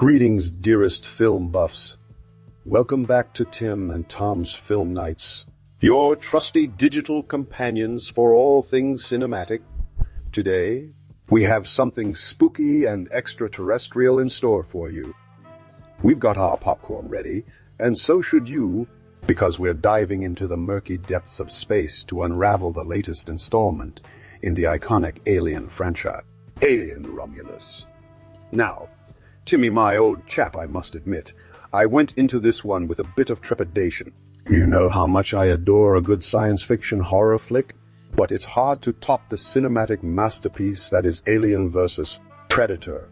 Greetings, dearest film buffs. Welcome back to Tim and Tom's Film Nights, your trusty digital companions for all things cinematic. Today, we have something spooky and extraterrestrial in store for you. We've got our popcorn ready, and so should you, because we're diving into the murky depths of space to unravel the latest installment in the iconic Alien franchise, Alien Romulus. Now, Timmy, my old chap, I must admit, I went into this one with a bit of trepidation. You know how much I adore a good science fiction horror flick, but it's hard to top the cinematic masterpiece that is Alien vs. Predator.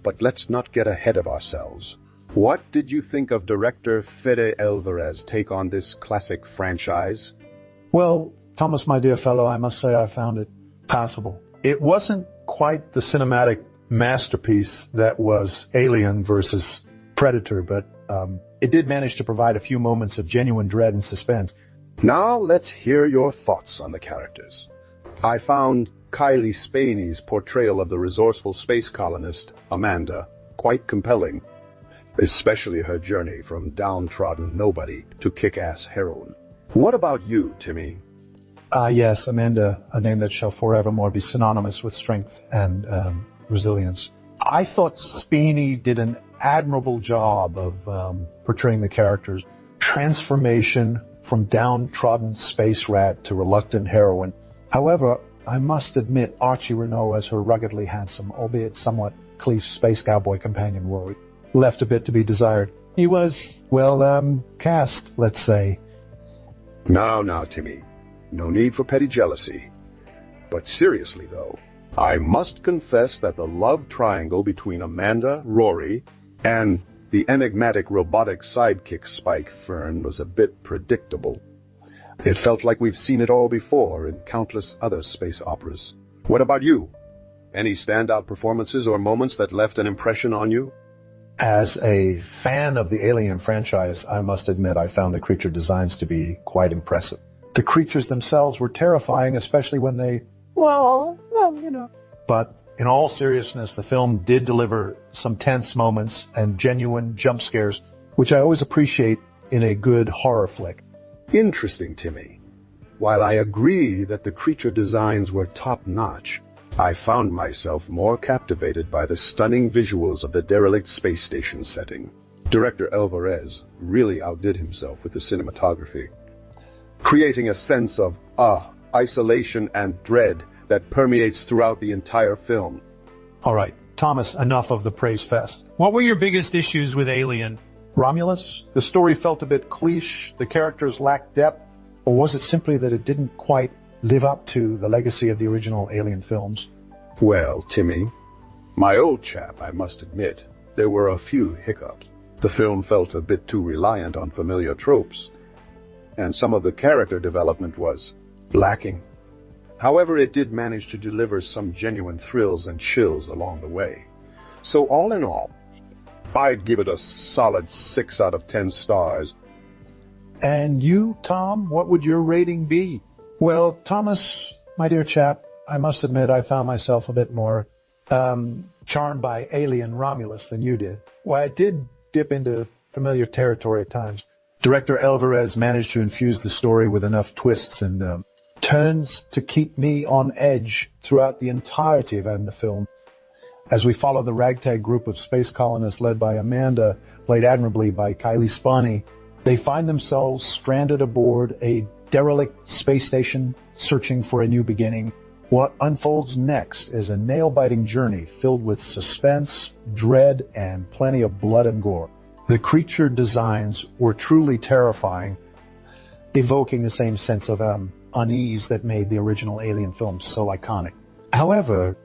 But let's not get ahead of ourselves. What did you think of director Fede Alvarez's take on this classic franchise? Well, Thomas, my dear fellow, I must say I found it passable. It wasn't quite the cinematic masterpiece that was Alien versus Predator, but it did manage to provide a few moments of genuine dread and suspense. Now let's hear your thoughts on the characters. I found Kylie Spaney's portrayal of the resourceful space colonist, Amanda, quite compelling, especially her journey from downtrodden nobody to kick-ass heroine. What about you, Timmy? Yes, Amanda, a name that shall forevermore be synonymous with strength and resilience. I thought Spaney did an admirable job of portraying the character's transformation from downtrodden space rat to reluctant heroine. However, I must admit Archie Renault as her ruggedly handsome, albeit somewhat cliche space cowboy companion Rory, left a bit to be desired. He was, well, cast, let's say. Now, Timmy. No need for petty jealousy. But seriously, though, I must confess that the love triangle between Amanda, Rory, and the enigmatic robotic sidekick Spike Fern was a bit predictable. It felt like we've seen it all before in countless other space operas. What about you? Any standout performances or moments that left an impression on you? As a fan of the Alien franchise, I must admit I found the creature designs to be quite impressive. The creatures themselves were terrifying, especially when they, But in all seriousness, the film did deliver some tense moments and genuine jump scares, which I always appreciate in a good horror flick. Interesting, Timmy. While I agree that the creature designs were top-notch, I found myself more captivated by the stunning visuals of the derelict space station setting. Director Alvarez really outdid himself with the cinematography, creating a sense of isolation and dread that permeates throughout the entire film. All right, Thomas, enough of the praise fest. What were your biggest issues with Alien? Romulus? The story felt a bit cliche, the characters lacked depth, or was it simply that it didn't quite live up to the legacy of the original Alien films? Well, Timmy, my old chap, I must admit, there were a few hiccups. The film felt a bit too reliant on familiar tropes, and some of the character development was lacking. However, it did manage to deliver some genuine thrills and chills along the way. So all in all, I'd give it a solid 6 out of 10 stars. And you, Tom, what would your rating be? Well, Thomas, my dear chap, I must admit I found myself a bit more charmed by Alien Romulus than you did. While I did dip into familiar territory at times, Director Alvarez managed to infuse the story with enough twists and turns to keep me on edge throughout the entirety of the film. As we follow the ragtag group of space colonists led by Amanda, played admirably by Kylie Spaney, they find themselves stranded aboard a derelict space station, searching for a new beginning. What unfolds next is a nail-biting journey filled with suspense, dread, and plenty of blood and gore. The creature designs were truly terrifying, evoking the same sense of unease that made the original Alien films so iconic. However,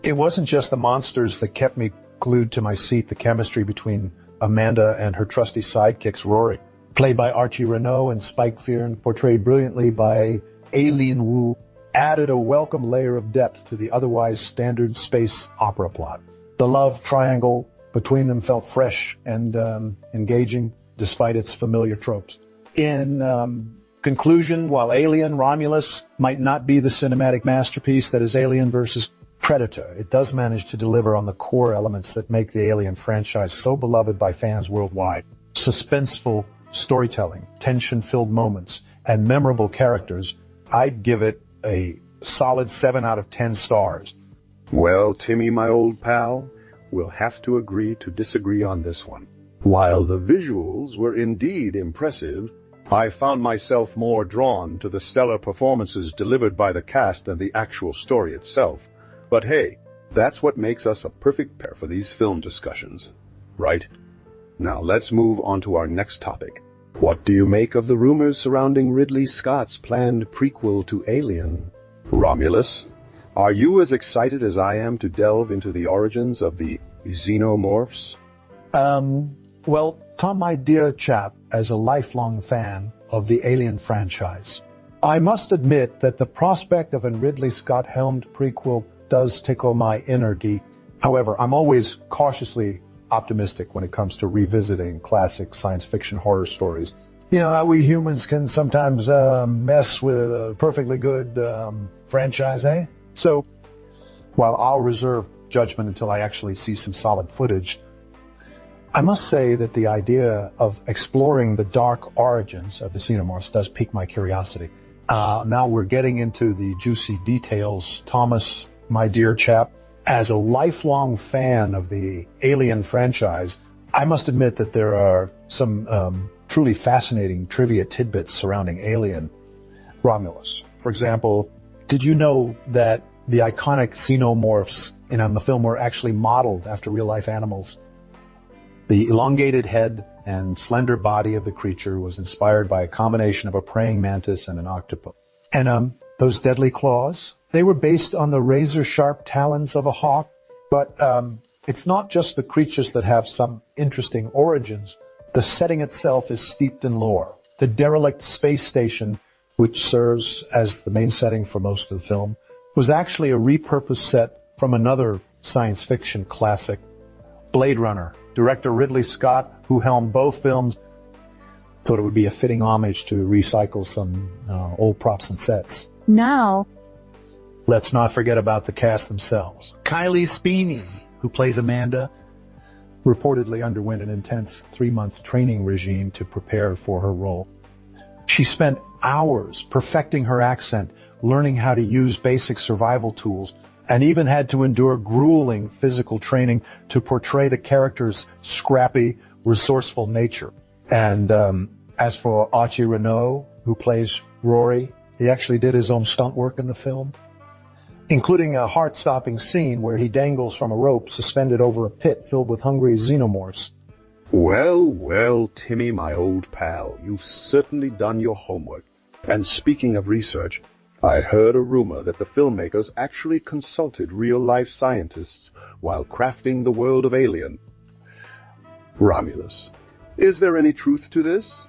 it wasn't just the monsters that kept me glued to my seat. The chemistry between Amanda and her trusty sidekicks, Rory, played by Archie Renault, and Spike Fearn, portrayed brilliantly by Aileen Wu, added a welcome layer of depth to the otherwise standard space opera plot. The love triangle between them felt fresh and engaging, despite its familiar tropes. In conclusion, while Alien Romulus might not be the cinematic masterpiece that is Alien versus Predator, it does manage to deliver on the core elements that make the Alien franchise so beloved by fans worldwide. Suspenseful storytelling, tension-filled moments, and memorable characters. I'd give it a solid 7 out of 10 stars. Well, Timmy, my old pal, we'll have to agree to disagree on this one. While the visuals were indeed impressive, I found myself more drawn to the stellar performances delivered by the cast than the actual story itself. But hey, that's what makes us a perfect pair for these film discussions, right? Now let's move on to our next topic. What do you make of the rumors surrounding Ridley Scott's planned prequel to Alien? Romulus, are you as excited as I am to delve into the origins of the xenomorphs? Well, Tom, my dear chap, as a lifelong fan of the Alien franchise, I must admit that the prospect of a Ridley Scott-helmed prequel does tickle my inner geek. However, I'm always cautiously optimistic when it comes to revisiting classic science fiction horror stories. You know how we humans can sometimes mess with a perfectly good franchise, eh? So, while I'll reserve judgment until I actually see some solid footage, I must say that the idea of exploring the dark origins of the xenomorphs does pique my curiosity. Now we're getting into the juicy details. Thomas, my dear chap, as a lifelong fan of the Alien franchise, I must admit that there are some truly fascinating trivia tidbits surrounding Alien Romulus. For example, did you know that the iconic xenomorphs in the film were actually modeled after real-life animals? The elongated head and slender body of the creature was inspired by a combination of a praying mantis and an octopus. And those deadly claws, they were based on the razor-sharp talons of a hawk. But it's not just the creatures that have some interesting origins. The setting itself is steeped in lore. The derelict space station, which serves as the main setting for most of the film, was actually a repurposed set from another science fiction classic, Blade Runner. Director Ridley Scott, who helmed both films, thought it would be a fitting homage to recycle some old props and sets. Now, let's not forget about the cast themselves. Kylie Speeney, who plays Amanda, reportedly underwent an intense 3-month training regime to prepare for her role. She spent hours perfecting her accent, learning how to use basic survival tools, and even had to endure grueling physical training to portray the character's scrappy, resourceful nature. And as for Archie Renault, who plays Rory, he actually did his own stunt work in the film, including a heart-stopping scene where he dangles from a rope suspended over a pit filled with hungry xenomorphs. Well, well, Timmy, my old pal, you've certainly done your homework. And speaking of research, I heard a rumor that the filmmakers actually consulted real-life scientists while crafting the world of Alien. Romulus, is there any truth to this?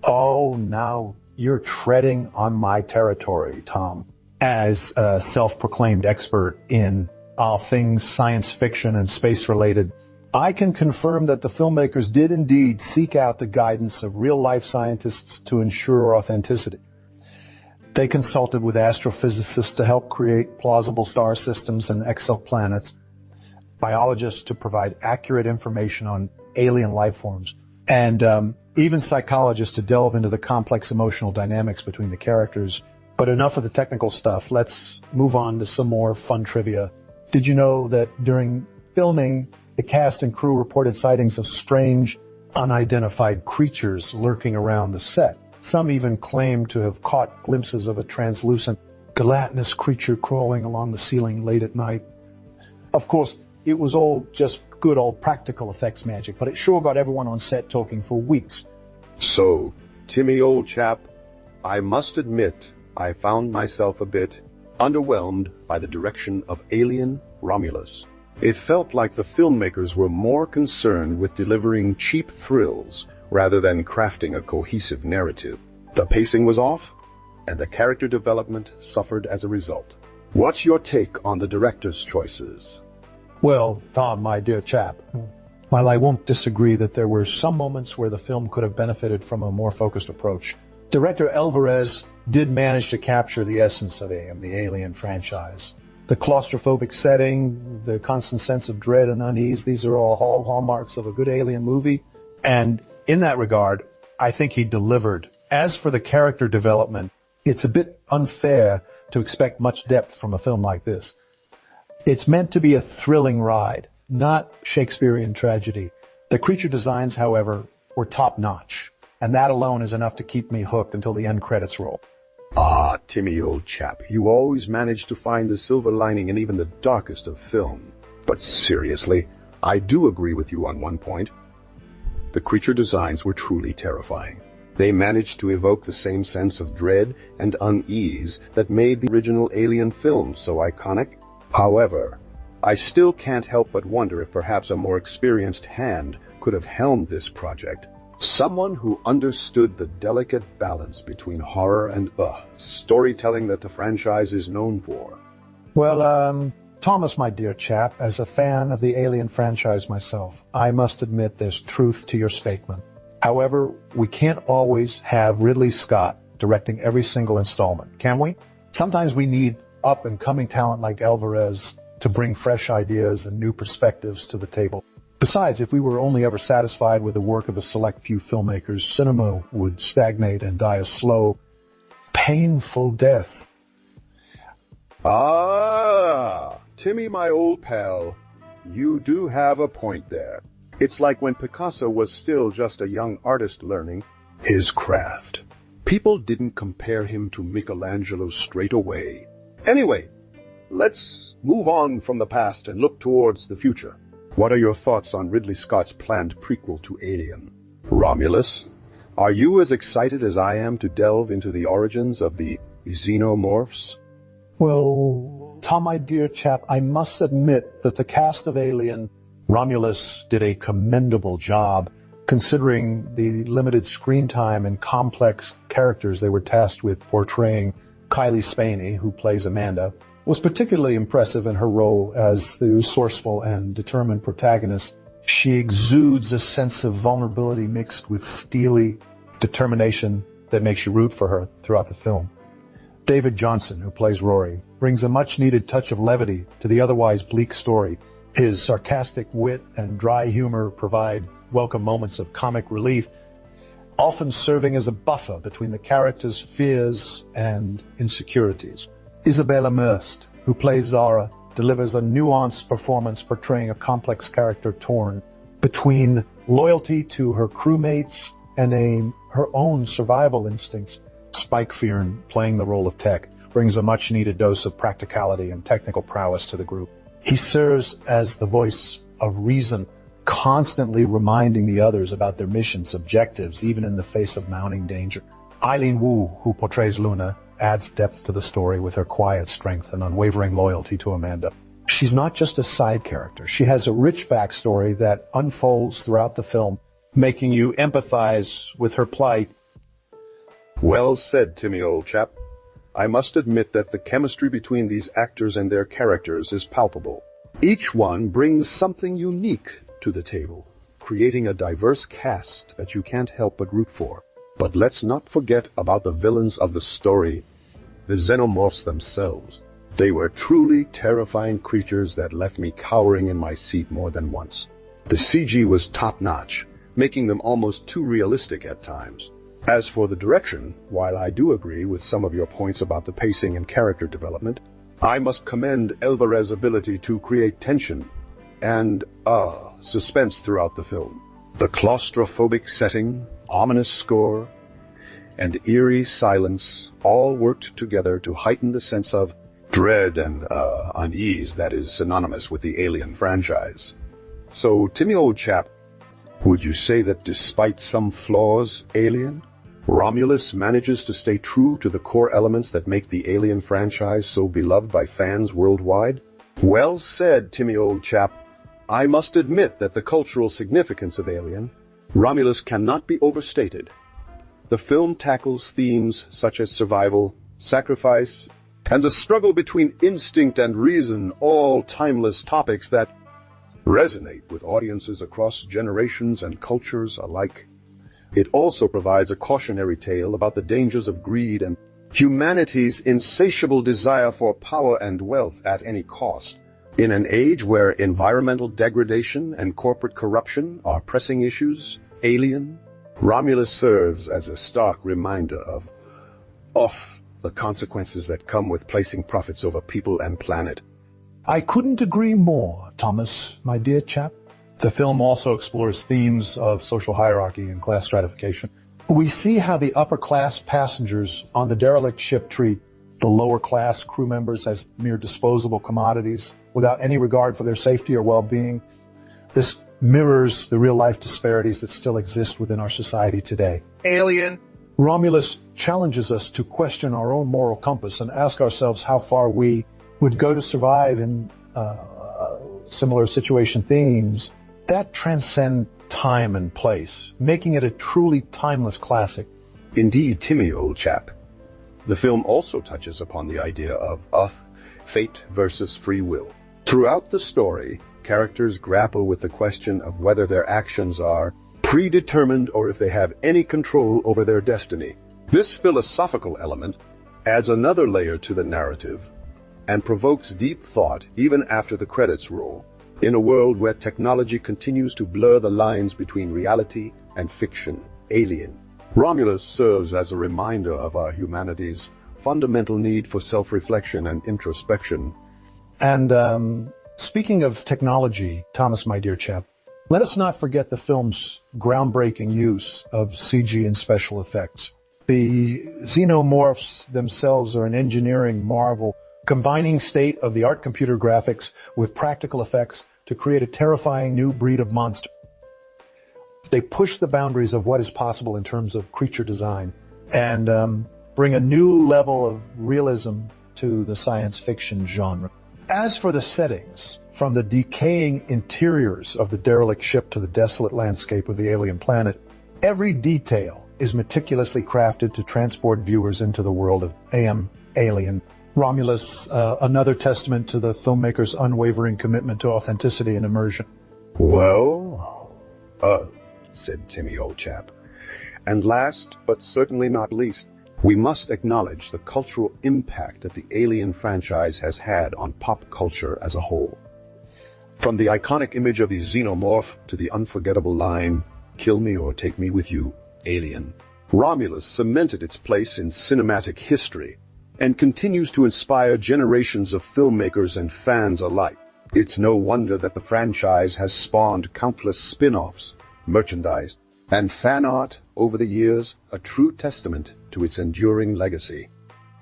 Oh, now you're treading on my territory, Tom. As a self-proclaimed expert in all things science fiction and space-related, I can confirm that the filmmakers did indeed seek out the guidance of real-life scientists to ensure authenticity. They consulted with astrophysicists to help create plausible star systems and exoplanets, biologists to provide accurate information on alien life forms, and even psychologists to delve into the complex emotional dynamics between the characters. But enough of the technical stuff. Let's move on to some more fun trivia. Did you know that during filming, the cast and crew reported sightings of strange, unidentified creatures lurking around the set? Some even claimed to have caught glimpses of a translucent, gelatinous creature crawling along the ceiling late at night. Of course, it was all just good old practical effects magic, but it sure got everyone on set talking for weeks. So, Timmy, old chap, I must admit I found myself a bit underwhelmed by the direction of Alien Romulus. It felt like the filmmakers were more concerned with delivering cheap thrills rather than crafting a cohesive narrative. The pacing was off, and the character development suffered as a result. What's your take on the director's choices? Well, Tom, my dear chap, while I won't disagree that there were some moments where the film could have benefited from a more focused approach, director Alvarez did manage to capture the essence of the Alien franchise. The claustrophobic setting, the constant sense of dread and unease, these are all hallmarks of a good Alien movie. And in that regard, I think he delivered. As for the character development, it's a bit unfair to expect much depth from a film like this. It's meant to be a thrilling ride, not Shakespearean tragedy. The creature designs, however, were top-notch, and that alone is enough to keep me hooked until the end credits roll. Ah, Timmy, old chap, you always manage to find the silver lining in even the darkest of film. But seriously, I do agree with you on one point. The creature designs were truly terrifying. They managed to evoke the same sense of dread and unease that made the original Alien film so iconic. However, I still can't help but wonder if perhaps a more experienced hand could have helmed this project. Someone who understood the delicate balance between horror and storytelling that the franchise is known for. Well, Thomas, my dear chap, as a fan of the Alien franchise myself, I must admit there's truth to your statement. However, we can't always have Ridley Scott directing every single installment, can we? Sometimes we need up-and-coming talent like Alvarez to bring fresh ideas and new perspectives to the table. Besides, if we were only ever satisfied with the work of a select few filmmakers, cinema would stagnate and die a slow, painful death. Ah, Timmy, my old pal, you do have a point there. It's like when Picasso was still just a young artist learning his craft. People didn't compare him to Michelangelo straight away. Anyway, let's move on from the past and look towards the future. What are your thoughts on Ridley Scott's planned prequel to Alien? Romulus, are you as excited as I am to delve into the origins of the xenomorphs? Well, Tom, my dear chap, I must admit that the cast of Alien, Romulus, did a commendable job considering the limited screen time and complex characters they were tasked with portraying. Kylie Spaney, who plays Amanda, was particularly impressive in her role as the resourceful and determined protagonist. She exudes a sense of vulnerability mixed with steely determination that makes you root for her throughout the film. David Johnson, who plays Rory, brings a much-needed touch of levity to the otherwise bleak story. His sarcastic wit and dry humor provide welcome moments of comic relief, often serving as a buffer between the characters' fears and insecurities. Isabella Merst, who plays Zara, delivers a nuanced performance portraying a complex character torn between loyalty to her crewmates and her own survival instincts. Spike Fearn, playing the role of Tech, brings a much-needed dose of practicality and technical prowess to the group. He serves as the voice of reason, constantly reminding the others about their mission's objectives, even in the face of mounting danger. Eileen Wu, who portrays Luna, adds depth to the story with her quiet strength and unwavering loyalty to Amanda. She's not just a side character. She has a rich backstory that unfolds throughout the film, making you empathize with her plight. Well said, Timmy, old chap. I must admit that the chemistry between these actors and their characters is palpable. Each one brings something unique to the table, creating a diverse cast that you can't help but root for. But let's not forget about the villains of the story, the xenomorphs themselves. They were truly terrifying creatures that left me cowering in my seat more than once. The CG was top-notch, making them almost too realistic at times. As for the direction, while I do agree with some of your points about the pacing and character development, I must commend Alvarez's ability to create tension and, suspense throughout the film. The claustrophobic setting, ominous score, and eerie silence all worked together to heighten the sense of dread and unease that is synonymous with the Alien franchise. So, Timmy, old chap, would you say that despite some flaws, Alien, Romulus manages to stay true to the core elements that make the Alien franchise so beloved by fans worldwide? Well said, Timmy, old chap. I must admit that the cultural significance of Alien, Romulus, cannot be overstated. The film tackles themes such as survival, sacrifice, and the struggle between instinct and reason, all timeless topics that resonate with audiences across generations and cultures alike. It also provides a cautionary tale about the dangers of greed and humanity's insatiable desire for power and wealth at any cost. In an age where environmental degradation and corporate corruption are pressing issues, Alien, Romulus serves as a stark reminder of the consequences that come with placing profits over people and planet. I couldn't agree more, Thomas, my dear chap. The film also explores themes of social hierarchy and class stratification. We see how the upper-class passengers on the derelict ship treat the lower-class crew members as mere disposable commodities without any regard for their safety or well-being. This mirrors the real-life disparities that still exist within our society today. Alien. Romulus challenges us to question our own moral compass and ask ourselves how far we would go to survive in similar situation themes that transcend time and place, making it a truly timeless classic. Indeed, Timmy, old chap. The film also touches upon the idea of fate versus free will. Throughout the story, characters grapple with the question of whether their actions are predetermined or if they have any control over their destiny. This philosophical element adds another layer to the narrative and provokes deep thought even after the credits roll. In a world where technology continues to blur the lines between reality and fiction, Alien, Romulus serves as a reminder of our humanity's fundamental need for self-reflection and introspection. And speaking of technology, Thomas, my dear chap, let us not forget the film's groundbreaking use of CG and special effects. The xenomorphs themselves are an engineering marvel, combining state-of-the-art computer graphics with practical effects to create a terrifying new breed of monster. They push the boundaries of what is possible in terms of creature design and bring a new level of realism to the science fiction genre. As for the settings, from the decaying interiors of the derelict ship to the desolate landscape of the alien planet, every detail is meticulously crafted to transport viewers into the world of Alien. Romulus, another testament to the filmmaker's unwavering commitment to authenticity and immersion. Well, said Timmy, old chap. And last, but certainly not least, we must acknowledge the cultural impact that the Alien franchise has had on pop culture as a whole. From the iconic image of the xenomorph to the unforgettable line, "Kill me or take me with you, Alien," Romulus cemented its place in cinematic history and continues to inspire generations of filmmakers and fans alike. It's no wonder that the franchise has spawned countless spin-offs, merchandise, and fan art over the years, a true testament to its enduring legacy.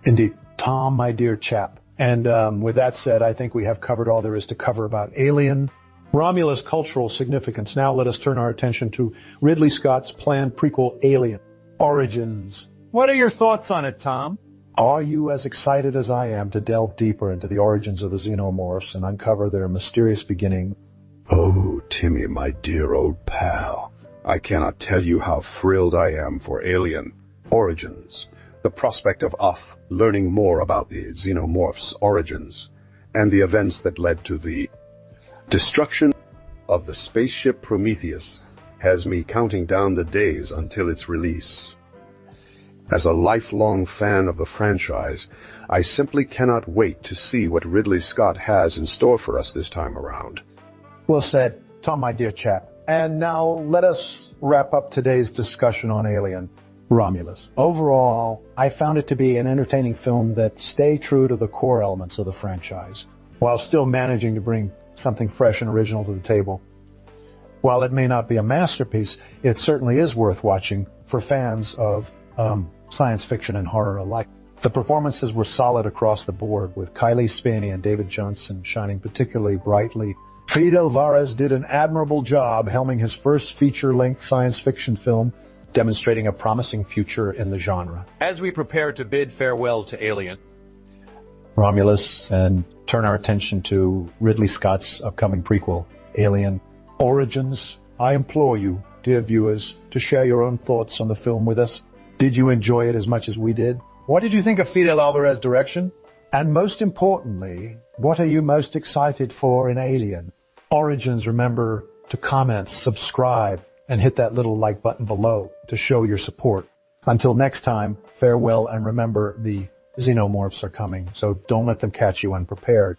Indeed, Tom, my dear chap. And with that said, I think we have covered all there is to cover about Alien. Romulus' cultural significance. Now let us turn our attention to Ridley Scott's planned prequel, Alien: Origins. What are your thoughts on it, Tom? Are you as excited as I am to delve deeper into the origins of the xenomorphs and uncover their mysterious beginning? Oh, Timmy, my dear old pal, I cannot tell you how thrilled I am for Alien: Origins. The prospect of learning more about the xenomorphs' origins and the events that led to the destruction of the spaceship Prometheus has me counting down the days until its release. As a lifelong fan of the franchise, I simply cannot wait to see what Ridley Scott has in store for us this time around. Well said, Tom, my dear chap. And now let us wrap up today's discussion on Alien: Romulus. Overall, I found it to be an entertaining film that stayed true to the core elements of the franchise, while still managing to bring something fresh and original to the table. While it may not be a masterpiece, it certainly is worth watching for fans of science fiction and horror alike. The performances were solid across the board, with Kylie Spaney and David Johnson shining particularly brightly. Fede Alvarez did an admirable job helming his first feature-length science fiction film, demonstrating a promising future in the genre. As we prepare to bid farewell to Alien, Romulus, and turn our attention to Ridley Scott's upcoming prequel, Alien: Origins, I implore you, dear viewers, to share your own thoughts on the film with us. Did you enjoy it as much as we did? What did you think of Fede Alvarez's direction? And most importantly, what are you most excited for in Alien: Origins? Remember to comment, subscribe, and hit that little like button below to show your support. Until next time, farewell, and remember the xenomorphs are coming, so don't let them catch you unprepared.